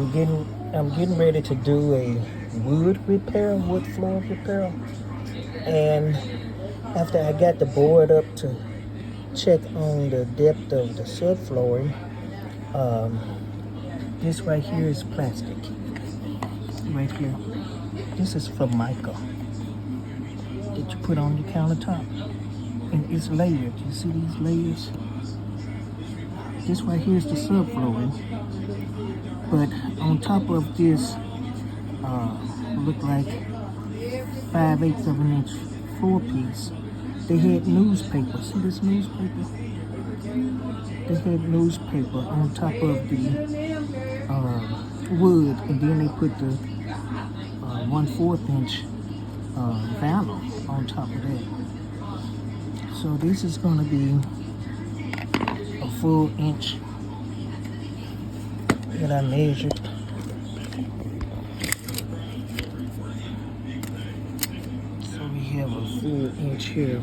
I'm getting ready to do a wood floor repair. And after I got the board up to check on the depth of the subflooring, um, this right here is plastic. Right here. This is Formica that you put on your countertop. And it's layered. You see these layers? This right here is the subflooring. But on top of this, look like 5/8 of an inch floor piece. They had newspaper. See this newspaper? They had newspaper on top of the wood, and then they put the 1/4 inch vinyl on top of that. So this is going to be a full inch that I measured. So we have a full inch here.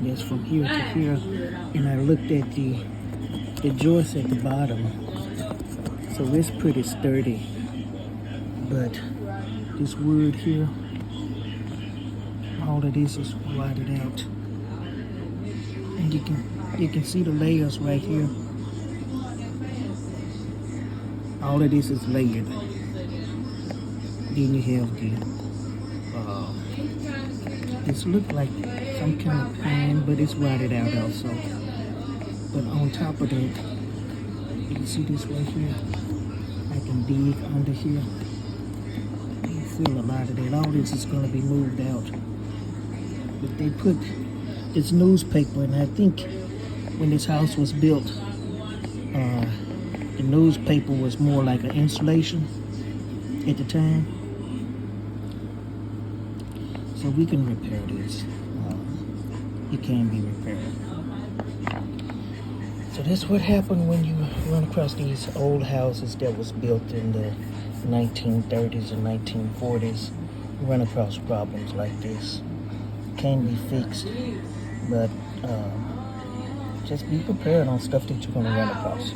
That's from here to here. And I looked at the joist at the bottom. So it's pretty sturdy. But this wood here, all of this is rotted out. And you can see the layers right here. All of this is layered. Then you have this look like some kind of pan, but it's rotted out also. But on top of that, you can see this right here. I can dig under here. You feel a lot of that. All this is going to be moved out. But they put this newspaper, and I think when this house was built, the newspaper was more like an insulation at the time. So we can repair this. It can be repaired. So that's what happened when you run across these old houses that was built in the 1930s and 1940s. You run across problems like this. Can be fixed, but just be prepared on stuff that you're going to run across.